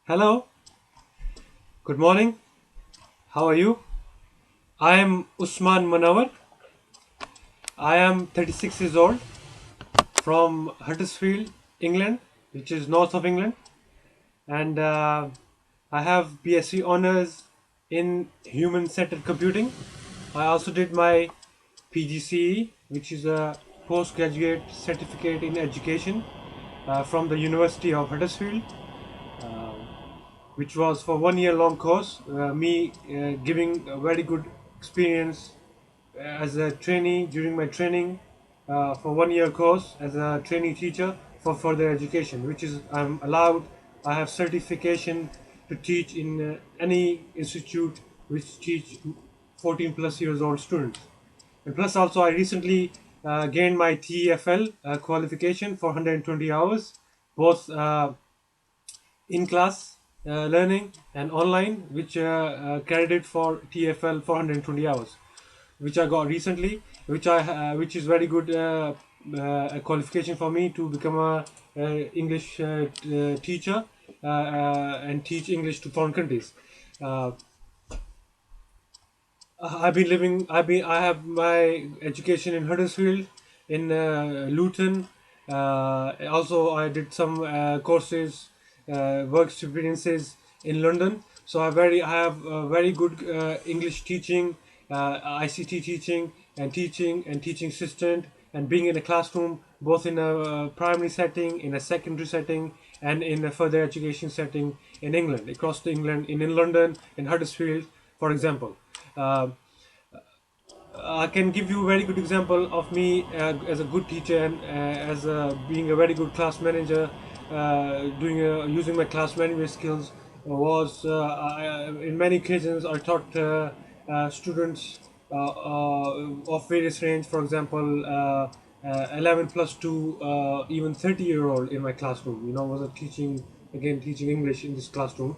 Hello, good morning. How are you? I am Usman Munawar. I am 36 years old from Huddersfield, England, which is north of England, and I have BSc honors in human centered computing. I also did my PGCE, which is a postgraduate certificate in education from the University of Huddersfield, which was for 1 year long course. Me giving a very good experience as a trainee during my training for 1 year course as a trainee teacher for further education, which is I'm allowed. I have certification to teach in any institute which teach 14 plus years old students. And plus also I recently gained my TEFL qualification for 120 hours, both in class learning and online, which credited for TFL 420 hours, which I got recently, which is very good a qualification for me to become a English teacher and teach English to foreign countries. Uh, I have my education in Huddersfield, in Luton. Also, I did some courses, work experiences in London. So I have very good English teaching, ICT teaching and teaching assistant, and being in a classroom, both in a primary setting, in a secondary setting, and in a further education setting in England, across the England, in London, in Huddersfield, for example. Uh, I can give you a very good example of me as a good teacher and as being a very good class manager, using my class management skills. In many occasions I taught students of various range. For example, 11 plus to even 30-year-old in my classroom. Was a teaching English in this classroom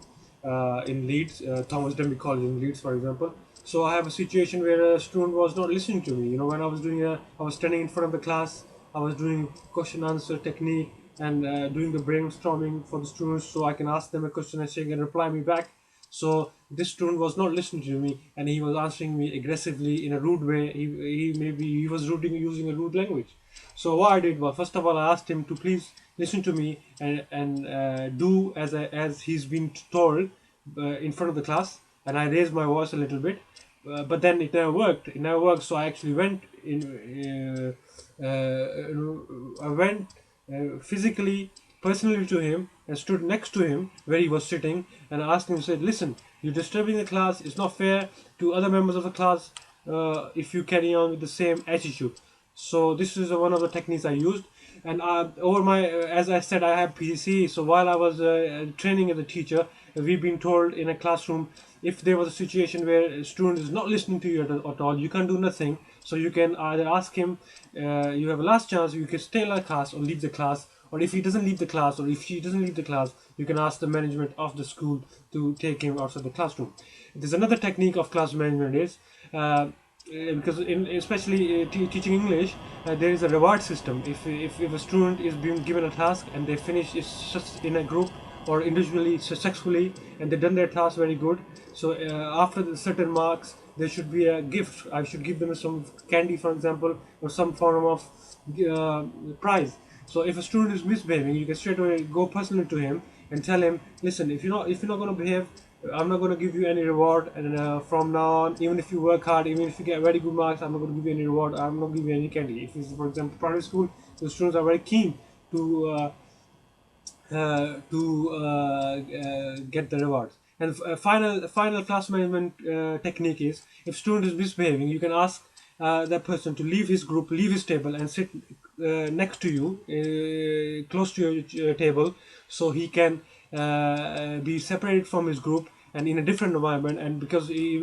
in Leeds, Thomas Denby College in Leeds, for example. So I have a situation where a student was not listening to me. When I was standing in front of the class, I was doing question answer technique and doing the brainstorming for the students, so I can ask them a question and they can reply me back. So this student was not listening to me, and he was answering me aggressively in a rude way. He was using a rude language. So what I did was, first of all, I asked him to please listen to me and do as he's been told in front of the class, and I raised my voice a little bit, but then it never worked. It never worked. So I actually went in. I went physically, personally to him and stood next to him where he was sitting and asked him, said, "Listen, you're disturbing the class. It's not fair to other members of the class if you carry on with the same attitude." So this is one of the techniques I used. And over my, as I said, I have PGC. So while I was training as a teacher, we've been told in a classroom, if there was a situation where a student is not listening to you at all, you can't do nothing. So you can either ask him, you have a last chance, you can stay in the class or leave the class. Or if he doesn't leave the class, or if she doesn't leave the class, you can ask the management of the school to take him outside the classroom. There's another technique of class management is because especially teaching English, there is a reward system. If a student is being given a task and they finish it just in a group or individually successfully, and they've done their task very good, so after the certain marks there should be a gift. I should give them some candy, for example, or some form of prize. So if a student is misbehaving, you can straight away go personally to him and tell him, "Listen, if you're not going to behave, I'm not going to give you any reward, and from now on, even if you work hard, even if you get very good marks, I'm not going to give you any reward. I'm not going to give you any candy." If it's, for example, primary school, the students are very keen to get the rewards. And final class management technique is, if student is misbehaving, you can ask that person to leave his group, leave his table, and sit next to you, close to your table, so he can be separated from his group and in a different environment. And because he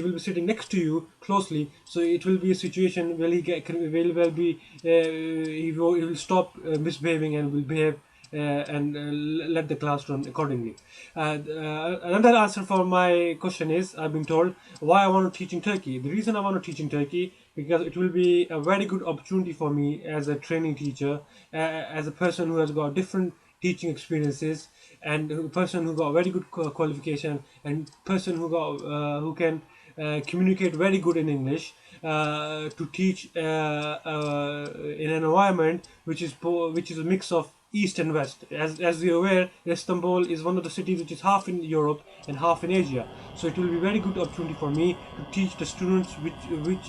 will be sitting next to you closely, so it will be a situation where will well be he will stop misbehaving and will behave and let the class run accordingly. Another answer for my question is, I've been told why I want to teach in Turkey. The reason I want to teach in Turkey, because it will be a very good opportunity for me as a training teacher, as a person who has got different teaching experiences, and a person who got very good qualification, and person who got who can communicate very good in English, to teach in an environment which is a mix of east and west. As you're aware, Istanbul is one of the cities which is half in Europe and half in Asia. So it will be very good opportunity for me to teach the students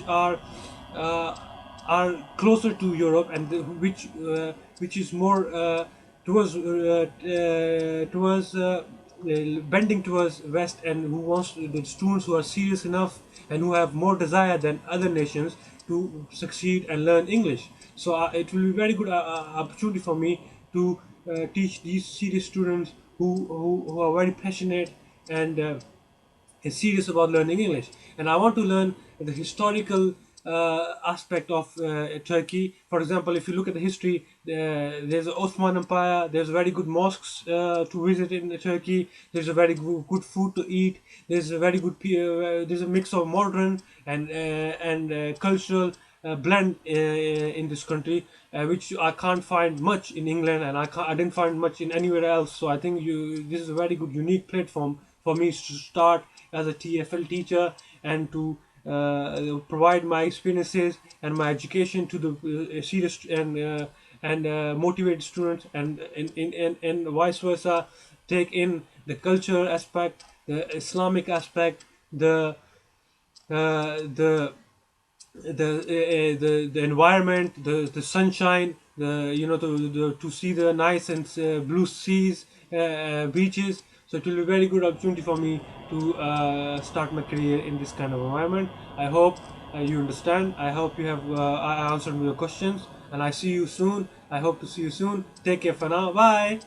uh, are closer to Europe, and which is more towards bending towards West, and who wants the students who are serious enough and who have more desire than other nations to succeed and learn English. So it will be very good opportunity for me to teach these serious students who are very passionate and is serious about learning English. And I want to learn the historical aspect of Turkey. For example, if you look at the history, there's the Ottoman Empire. There's very good mosques to visit in Turkey. There's a very good food to eat. There's a very good. There's a mix of modern and cultural blend in this country, which I can't find much in England, and I didn't find much in anywhere else. So I think this is a very good, unique platform for me to start as a TFL teacher, and to provide my experiences and my education to the serious and motivated students, and vice versa, take in the culture aspect, the Islamic aspect, the the environment, the sunshine, to see the nice and blue seas, beaches. So it will be a very good opportunity for me to start my career in this kind of environment. I hope you understand. I hope you have I answered your questions, and I see you soon. I hope to see you soon. Take care for now. Bye.